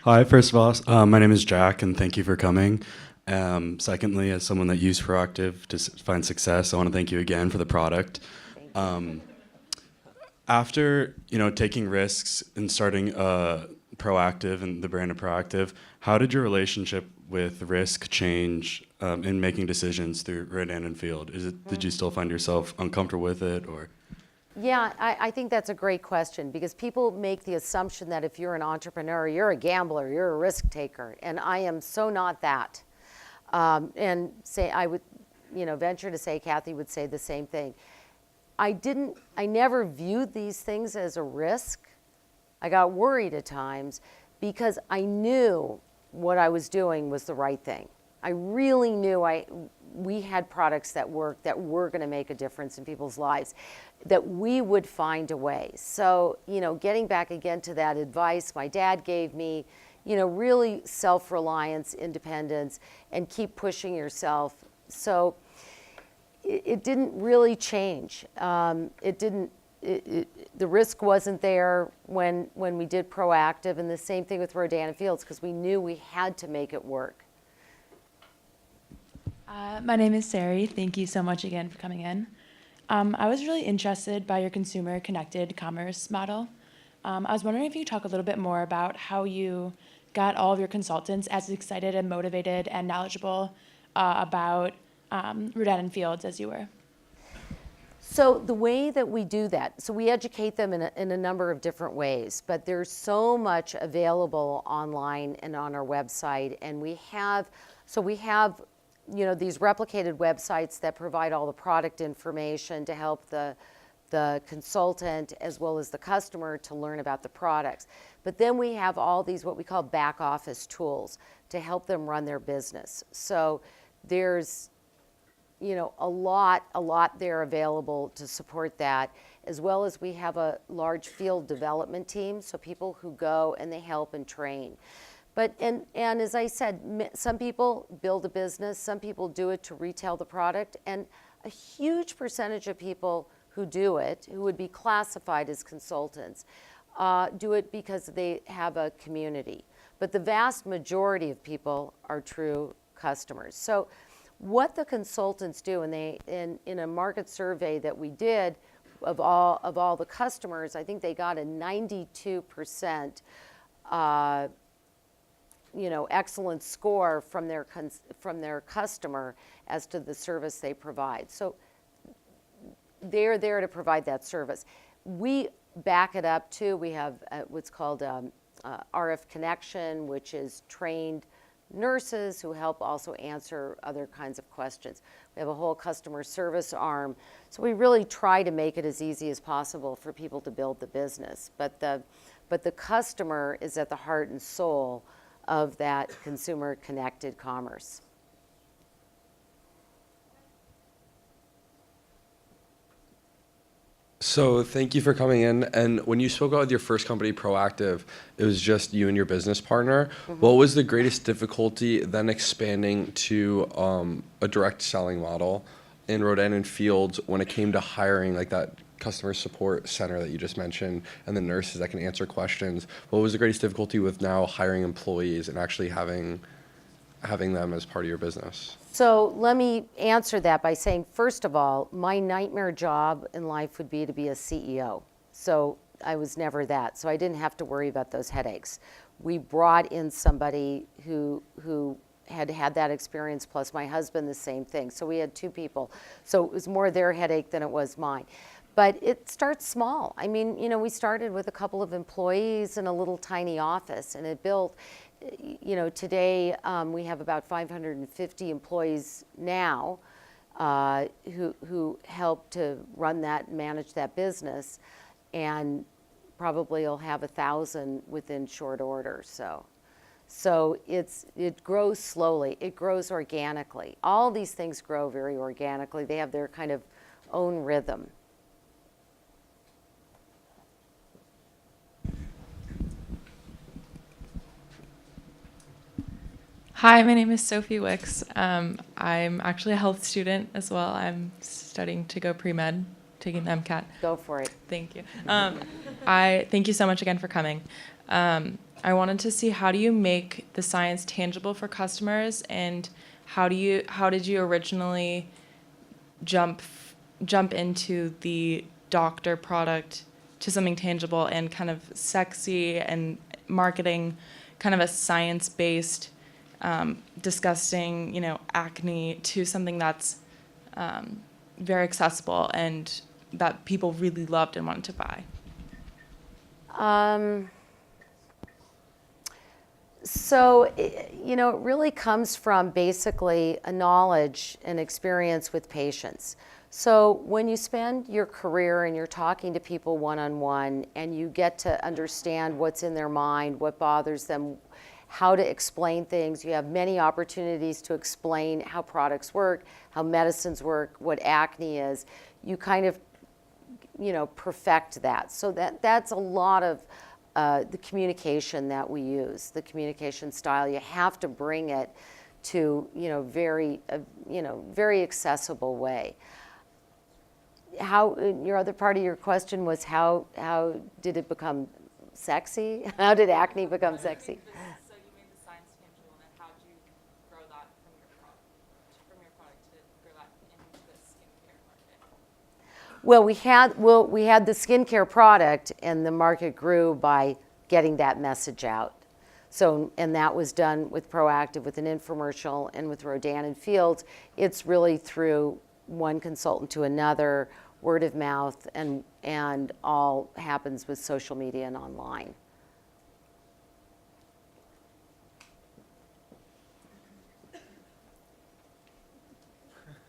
Hi, first of all, my name is Jack, and thank you for coming. Secondly, as someone that used ProActiv to find success, I want to thank you again for the product. Thank you. After taking risks and starting ProActiv and the brand of ProActiv, how did your relationship with risk change in making decisions through Rodan and Field? Did you still find yourself uncomfortable with it, or? Yeah, I think that's a great question because people make the assumption that if you're an entrepreneur, you're a gambler, you're a risk taker, and I am so not that. And say I would, venture to say Kathy would say the same thing. I never viewed these things as a risk. I got worried at times because I knew what I was doing was the right thing. I really knew we had products that worked, that were going to make a difference in people's lives, that we would find a way. So, getting back again to that advice my dad gave me, really self-reliance, independence, and keep pushing yourself. So it didn't really change. It didn't. The risk wasn't there when we did ProActiv, and the same thing with Rodan and Fields because we knew we had to make it work. My name is Sari. Thank you so much again for coming in. I was really interested by your consumer connected commerce model. I was wondering if you could talk a little bit more about how you got all of your consultants as excited and motivated and knowledgeable about Rodan and Fields as you were. So the way that we do that, so we educate them in a number of different ways, but there's so much available online and on our website, and we have these replicated websites that provide all the product information to help the consultant as well as the customer to learn about the products. But then we have all these what we call back office tools to help them run their business. So there's a lot there available to support that, as well as we have a large field development team, so people who go and they help and train. But, and as I said, some people build a business, some people do it to retail the product, and a huge percentage of people who do it, who would be classified as consultants, do it because they have a community. But the vast majority of people are true customers. So what the consultants do, and in a market survey that we did of all the customers, I think they got a 92% excellent score from their customer as to the service they provide. So they're there to provide that service. We back it up too. We have what's called RF Connection, which is trained nurses who help also answer other kinds of questions. We have a whole customer service arm. So we really try to make it as easy as possible for people to build the business. But the customer is at the heart and soul of that consumer connected commerce. So thank you for coming in. And when you spoke about with your first company, ProActiv, it was just you and your business partner. What was the greatest difficulty then expanding to a direct selling model in Rodan and Fields when it came to hiring like that customer support center that you just mentioned and the nurses that can answer questions? What was the greatest difficulty with now hiring employees and actually having them as part of your business? So let me answer that by saying, first of all, my nightmare job in life would be to be a CEO. So I was never that. So I didn't have to worry about those headaches. We brought in somebody who had that experience, plus my husband, the same thing. So we had two people. So it was more their headache than it was mine. But it starts small. I mean, we started with a couple of employees in a little tiny office, and it built. Today we have about 550 employees now who help to run that, manage that business, and probably will have 1,000 within short order. So it grows slowly. It grows organically. All these things grow very organically. They have their kind of own rhythm. Hi, my name is Sophie Wicks. I'm actually a health student as well. I'm studying to go pre-med taking the MCAT. Go for it. Thank you. I thank you so much again for coming. I wanted to see, how do you make the science tangible for customers, and how did you originally jump into the doctor product to something tangible and kind of sexy, and marketing kind of a science-based, disgusting, acne, to something that's very accessible and that people really loved and wanted to buy? It really comes from basically a knowledge and experience with patients. So when you spend your career and you're talking to people one-on-one, and you get to understand what's in their mind, what bothers them, how to explain things, you have many opportunities to explain how products work, how medicines work, what acne is. You kind of, perfect that. So that's a lot of the communication that we use, the communication style. You have to bring it to, very accessible way. Your other part of your question was how did it become sexy? How did acne become sexy? So you made the science tangible, and how did you grow that from your product to grow that into the skincare market? We had the skincare product, and the market grew by getting that message out. So, and that was done with ProActiv, with an infomercial, and with Rodan and Fields. It's really through one consultant to another, word of mouth, and all happens with social media and online.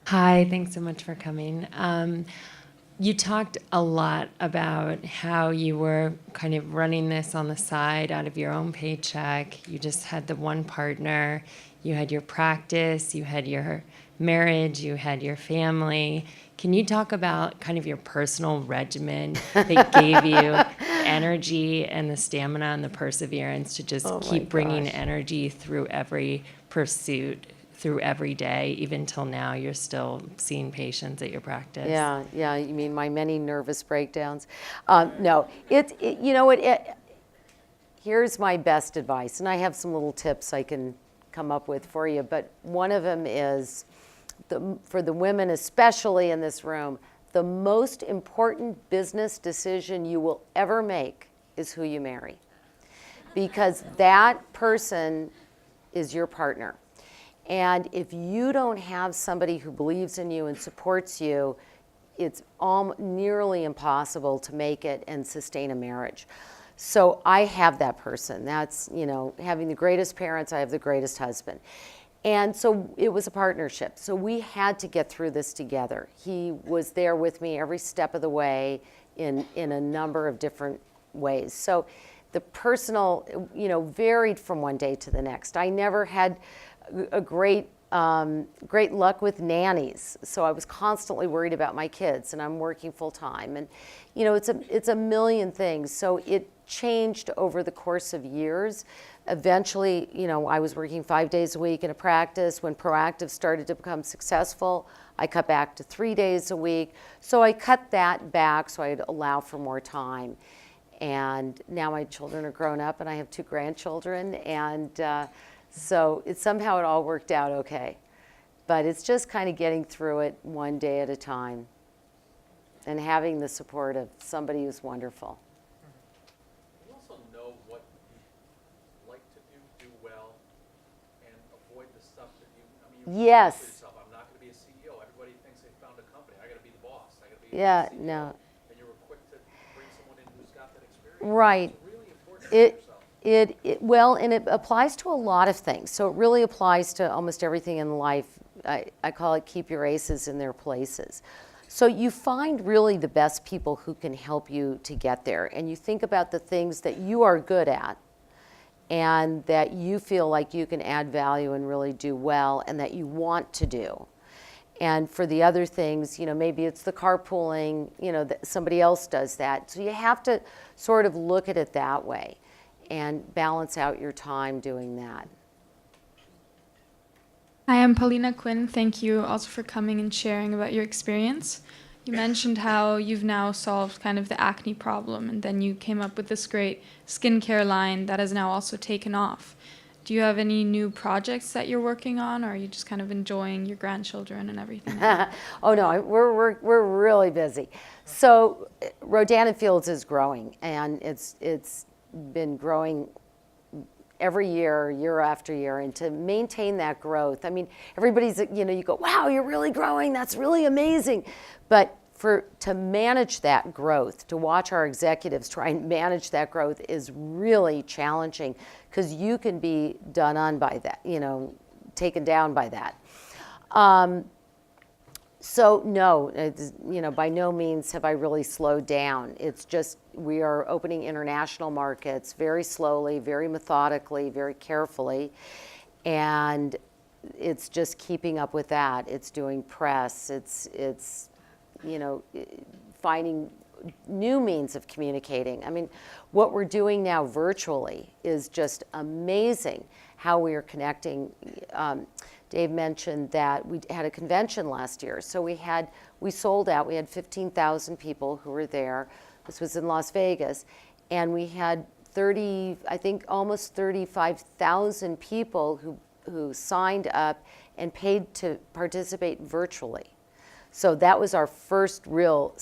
Hi, thanks so much for coming. You talked a lot about how you were kind of running this on the side out of your own paycheck. You just had the one partner, you had your practice, you had your marriage, you had your family. Can you talk about kind of your personal regimen that gave you energy and the stamina and the perseverance to just keep bringing energy through every pursuit, through every day, even till now you're still seeing patients at your practice? Yeah, you mean my many nervous breakdowns? No, here's my best advice, and I have some little tips I can come up with for you, but one of them is, for the women especially in this room, the most important business decision you will ever make is who you marry, because that person is your partner. And if you don't have somebody who believes in you and supports you, it's nearly impossible to make it and sustain a marriage. So I have that person. That's, having the greatest parents, I have the greatest husband. And so it was a partnership. So we had to get through this together. He was there with me every step of the way in a number of different ways. So the personal, varied from one day to the next. I never had a great luck with nannies, so I was constantly worried about my kids, and I'm working full time, and it's a million things. So it changed over the course of years. Eventually, I was working 5 days a week in a practice. When ProActiv started to become successful, I cut back to 3 days a week. So I cut that back so I'd allow for more time. And now my children are grown up, and I have 2 grandchildren, and so somehow it all worked out okay. But it's just kind of getting through it one day at a time and having the support of somebody who's wonderful. You also know what you like to do well, and avoid the stuff that you Yes. to yourself, I'm not going to be a CEO. Everybody thinks they found a company. I got to be the boss. I got to be Yeah, the CEO. no. And you were quick to bring someone in who's got that experience. Right. It's really important for yourself. And it applies to a lot of things. So it really applies to almost everything in life. I call it keep your aces in their places. So you find really the best people who can help you to get there. And you think about the things that you are good at and that you feel like you can add value and really do well and that you want to do. And for the other things, maybe it's the carpooling, that somebody else does that. So you have to sort of look at it that way and balance out your time doing that. Hi, I'm Paulina Quinn. Thank you also for coming and sharing about your experience. You mentioned how you've now solved kind of the acne problem, and then you came up with this great skincare line that has now also taken off. Do you have any new projects that you're working on, or are you just kind of enjoying your grandchildren and everything? Oh no, we're really busy. So Rodan and Fields is growing, and it's been growing every year, year after year, and to maintain that growth. I mean, everybody's, you go, wow, you're really growing, that's really amazing. But to manage that growth, to watch our executives try and manage that growth is really challenging, because you can be done on by that, taken down by that. So no, by no means have I really slowed down. It's just we are opening international markets very slowly, very methodically, very carefully, and it's just keeping up with that. It's doing press. It's finding new means of communicating. I mean, what we're doing now virtually is just amazing. How we are connecting. Dave mentioned that we had a convention last year. So we sold out. We had 15,000 people who were there. This was in Las Vegas. And we had almost 35,000 people who signed up and paid to participate virtually. So that was our first real,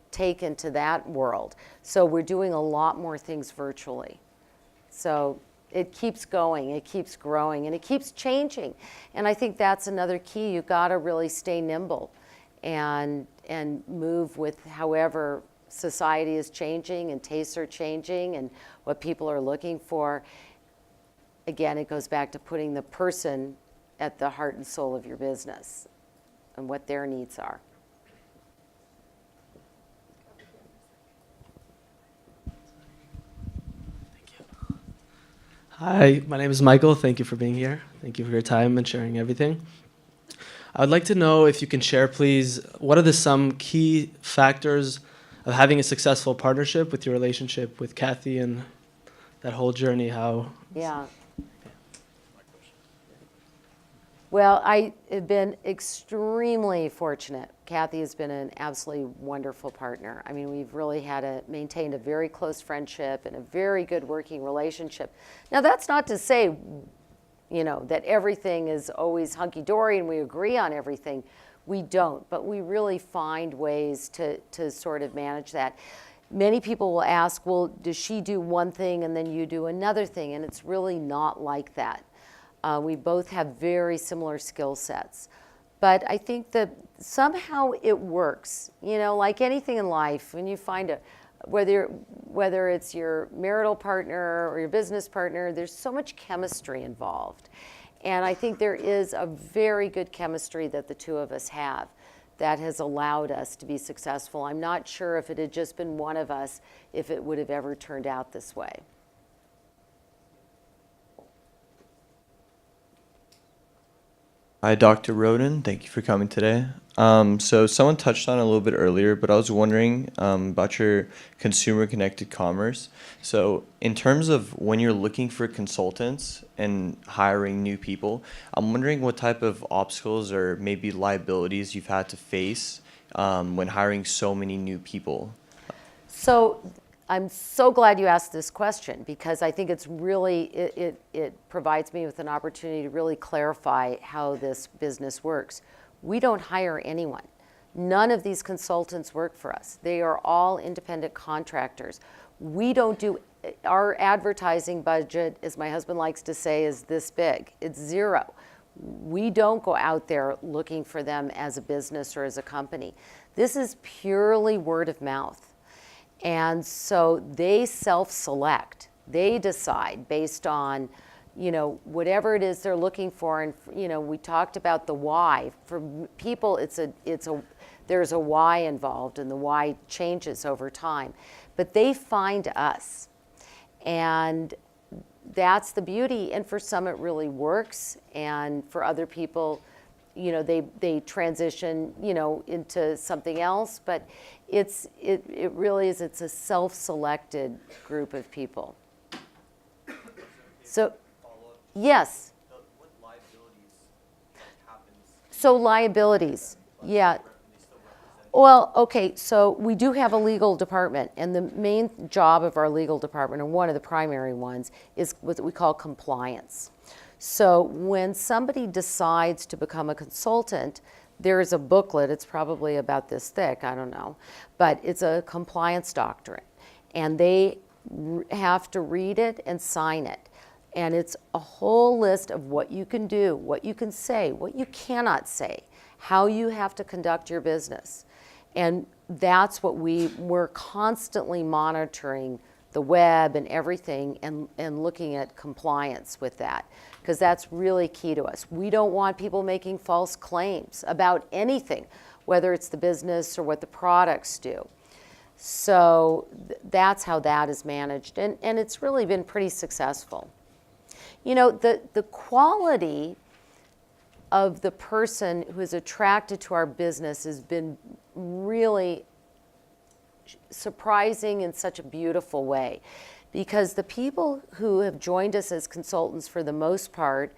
take into that world. So we're doing a lot more things virtually. So it keeps going, it keeps growing, and it keeps changing. And I think that's another key. You got to really stay nimble and move with however society is changing and tastes are changing and what people are looking for. Again, it goes back to putting the person at the heart and soul of your business and what their needs are. Hi, my name is Michael. Thank you for being here. Thank you for your time and sharing everything. I would like to know if you can share, please, what are some key factors of having a successful partnership with your relationship with Kathy and that whole journey, how? Yeah. Well, I have been extremely fortunate. Kathy has been an absolutely wonderful partner. I mean, we've really maintained a very close friendship and a very good working relationship. Now, that's not to say, that everything is always hunky-dory and we agree on everything. We don't, but we really find ways to sort of manage that. Many people will ask, well, does she do one thing and then you do another thing? And it's really not like that. We both have very similar skill sets. But I think that somehow it works. Like anything in life, when you find whether it's your marital partner or your business partner, there's so much chemistry involved. And I think there is a very good chemistry that the two of us have that has allowed us to be successful. I'm not sure if it had just been one of us, if it would have ever turned out this way. Hi, Dr. Rodan. Thank you for coming today. So someone touched on it a little bit earlier, but I was wondering about your consumer-connected commerce. So in terms of when you're looking for consultants and hiring new people, I'm wondering what type of obstacles or maybe liabilities you've had to face when hiring so many new people. So I'm so glad you asked this question, because I think it's really, it provides me with an opportunity to really clarify how this business works. We don't hire anyone. None of these consultants work for us. They are all independent contractors. We don't do, our advertising budget, as my husband likes to say, is this big. It's zero. We don't go out there looking for them as a business or as a company. This is purely word of mouth. And so they self-select. They decide based on, whatever it is they're looking for. And, we talked about the why. For people, there's a why involved, and the why changes over time. But they find us. And that's the beauty. And for some, it really works. And for other people, they transition, into something else. But it really is, it's a self-selected group of people. So, yes. What liabilities happens? So liabilities, yeah. Well, okay, so we do have a legal department, and the main job of our legal department, or one of the primary ones, is what we call compliance. So when somebody decides to become a consultant, there is a booklet, it's probably about this thick, I don't know, but it's a compliance doctrine. And they have to read it and sign it. And it's a whole list of what you can do, what you can say, what you cannot say, how you have to conduct your business. And that's what we're constantly monitoring the web and everything and looking at compliance with that, because that's really key to us. We don't want people making false claims about anything, whether it's the business or what the products do. So that's how that is managed, and it's really been pretty successful. You know, the quality of the person who is attracted to our business has been really surprising in such a beautiful way, because the people who have joined us as consultants for the most part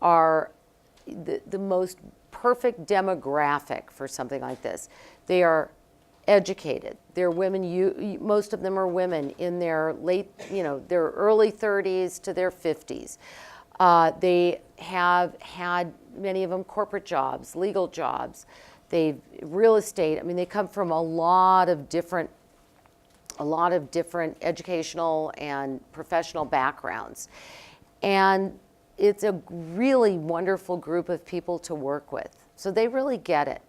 are the most perfect demographic for something like this. They are educated. They're women, most of them are women in their their early 30s to their 50s. They have had, many of them, corporate jobs, legal jobs. They've real estate. I mean, they come from a lot of different educational and professional backgrounds. And it's a really wonderful group of people to work with. So they really get it.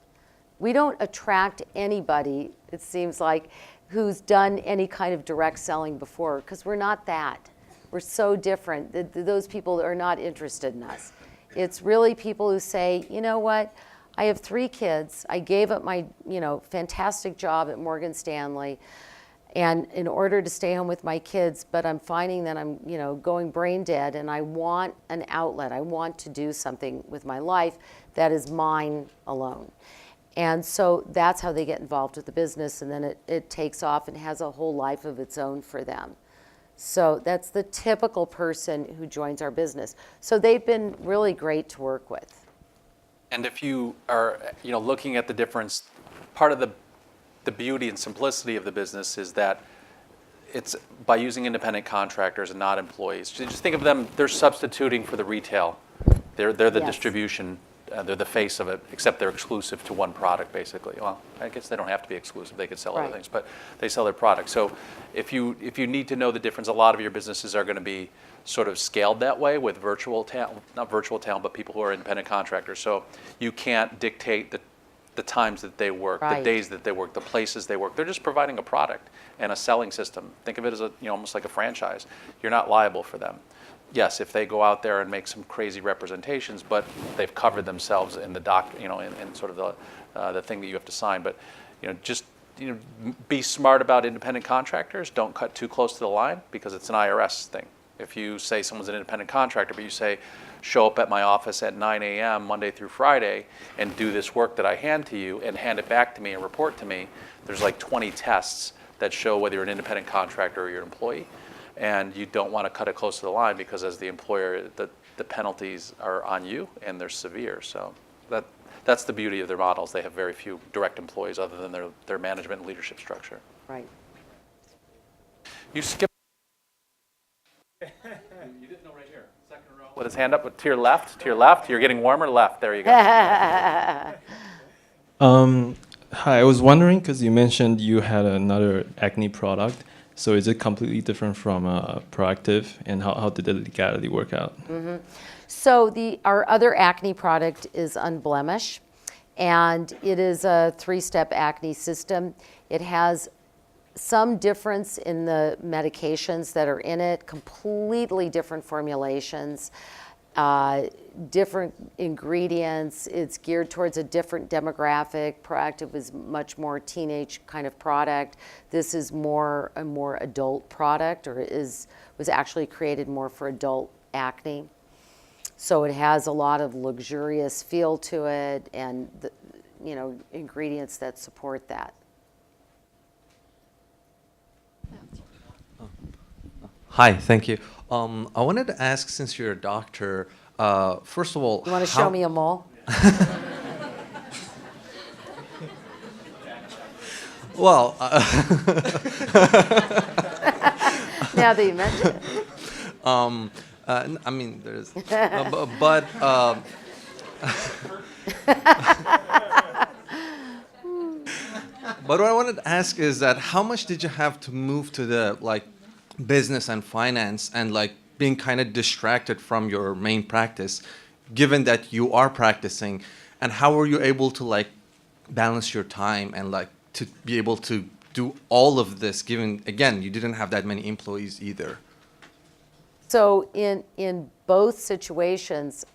We don't attract anybody, it seems like, who's done any kind of direct selling before, because we're not that. We're so different. Those people are not interested in us. It's really people who say, you know what, I have 3 kids. I gave up my, fantastic job at Morgan Stanley, and in order to stay home with my kids, but I'm finding that I'm, going brain dead, and I want an outlet. I want to do something with my life that is mine alone. And so that's how they get involved with the business, and then it takes off and has a whole life of its own for them. So that's the typical person who joins our business. So they've been really great to work with. And if you are, looking at the difference, part of the beauty and simplicity of the business is that it's by using independent contractors and not employees. So just think of them, they're substituting for the retail. They're the Yes. distribution. They're the face of it, except they're exclusive to one product, basically. Well, I guess they don't have to be exclusive. They could sell other Right. things, but they sell their product. So if you need to know the difference, a lot of your businesses are going to be sort of scaled that way with virtual talent, not virtual talent, but people who are independent contractors. So you can't dictate the times that they work, Right. the days that they work, the places they work. They're just providing a product and a selling system. Think of it as almost like a franchise. You're not liable for them. Yes, if they go out there and make some crazy representations, but they've covered themselves in the in sort of the thing that you have to sign. But just be smart about independent contractors. Don't cut too close to the line, because it's an IRS thing. If you say someone's an independent contractor, but you say, show up at my office at 9 a.m. Monday through Friday and do this work that I hand to you and hand it back to me and report to me, there's like 20 tests that show whether you're an independent contractor or you're an employee. And you don't want to cut it close to the line, because as the employer, the penalties are on you, and they're severe. So that's the beauty of their models. They have very few direct employees other than their management and leadership structure. Right. You skipped. You didn't know right here. Second row. With his hand up, to your left, You're getting warmer, left. There you go. Hi, I was wondering, because you mentioned you had another acne product. So is it completely different from ProActiv, and how did the legality work out? Mm-hmm. So our other acne product is Unblemish, and it is a 3-step acne system. It has some difference in the medications that are in it, completely different formulations, different ingredients. It's geared towards a different demographic. ProActiv is much more teenage kind of product. This is a more adult product, or was actually created more for adult acne. So it has a lot of luxurious feel to it, and ingredients that support that. Hi, thank you. I wanted to ask, since you're a doctor, first of all, You want to show me a mole? Well, Now that you mention it. I mean, there's, but but what I wanted to ask is that how much did you have to move to the like business and finance and like being kind of distracted from your main practice, given that you are practicing, and how were you able to like balance your time and like to be able to do all of this, given again you didn't have that many employees either? So in both situations,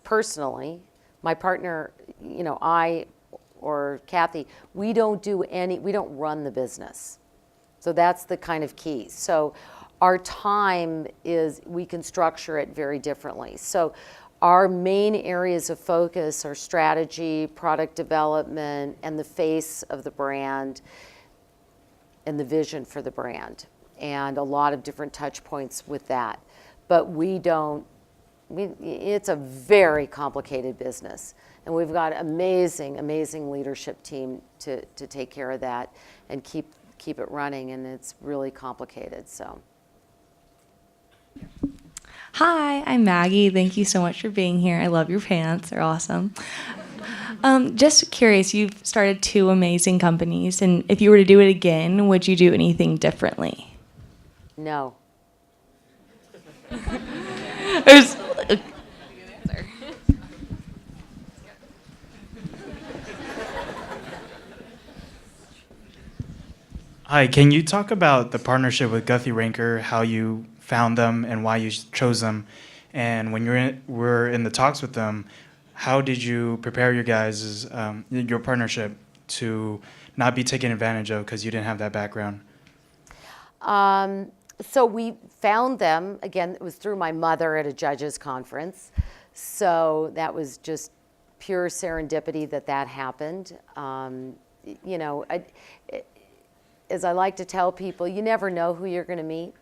personally, my partner, you know, I or Kathy, we don't run the business. So that's the kind of key. So our time is, we can structure it very differently. So our main areas of focus are strategy, product development, and the face of the brand and the vision for the brand, and a lot of different touch points with that. But it's a very complicated business, and we've got amazing, amazing leadership team to take care of that and keep it running, and it's really complicated, so. Hi, I'm Maggie. Thank you so much for being here. I love your pants. They're awesome. Just curious, you've started 2 amazing companies, and if you were to do it again, would you do anything differently? No. There's, Hi, can you talk about the partnership with Guthrie Ranker, how you found them and why you chose them? And when were in the talks with them, how did you prepare your guys' your partnership to not be taken advantage of because you didn't have that background? So we found them, again, it was through my mother at a judges conference. So that was just pure serendipity that happened. You know, as I like to tell people, you never know who you're going to meet.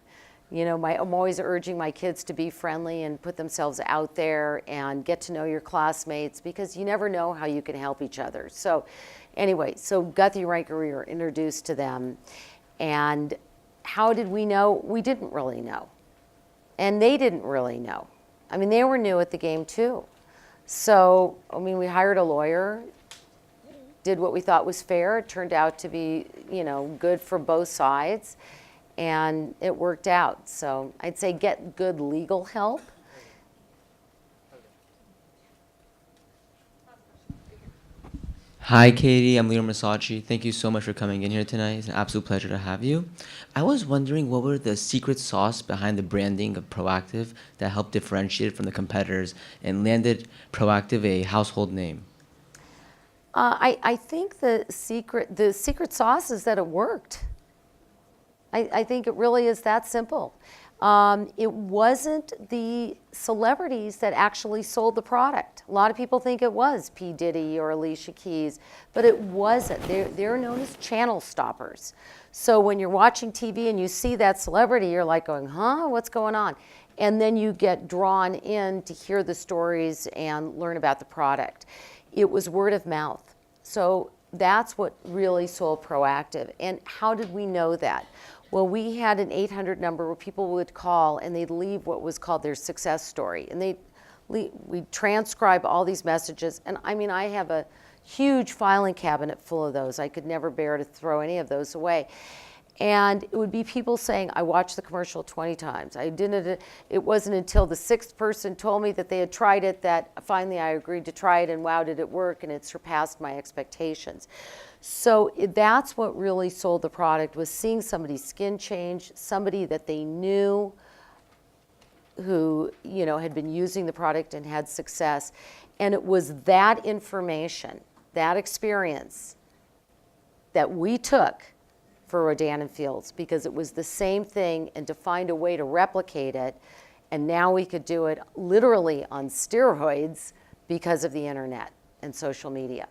You know, I'm always urging my kids to be friendly and put themselves out there and get to know your classmates, because you never know how you can help each other. So anyway, so Guthrie Ranker, we were introduced to them. And how did we know? We didn't really know. And they didn't really know. I mean, they were new at the game too. So, I mean, we hired a lawyer, did what we thought was fair. It turned out to be, you know, good for both sides, and it worked out. So I'd say get good legal help. Hi, Katie. I'm Leo Masachi. Thank you so much for coming in here tonight. It's an absolute pleasure to have you. I was wondering, what were the secret sauce behind the branding of ProActiv that helped differentiate it from the competitors and landed ProActiv a household name? I think the secret sauce is that it worked. I think it really is that simple. It wasn't the celebrities that actually sold the product. A lot of people think it was P. Diddy or Alicia Keys, but it wasn't. They're known as channel stoppers. So when you're watching TV and you see that celebrity, you're like going, huh, what's going on? And then you get drawn in to hear the stories and learn about the product. It was word of mouth. So that's what really sold ProActiv. And how did we know that? Well, we had an 800 number where people would call and they'd leave what was called their success story. And we'd transcribe all these messages. And I mean, I have a huge filing cabinet full of those. I could never bear to throw any of those away. And it would be people saying, I watched the commercial 20 times. It wasn't until the 6th person told me that they had tried it that finally I agreed to try it, and wow, did it work, and it surpassed my expectations. So that's what really sold the product, was seeing somebody's skin change, somebody that they knew who, you know, had been using the product and had success. And it was that information, that experience that we took for Rodan and Fields, because it was the same thing, and to find a way to replicate it, and now we could do it literally on steroids because of the internet and social media.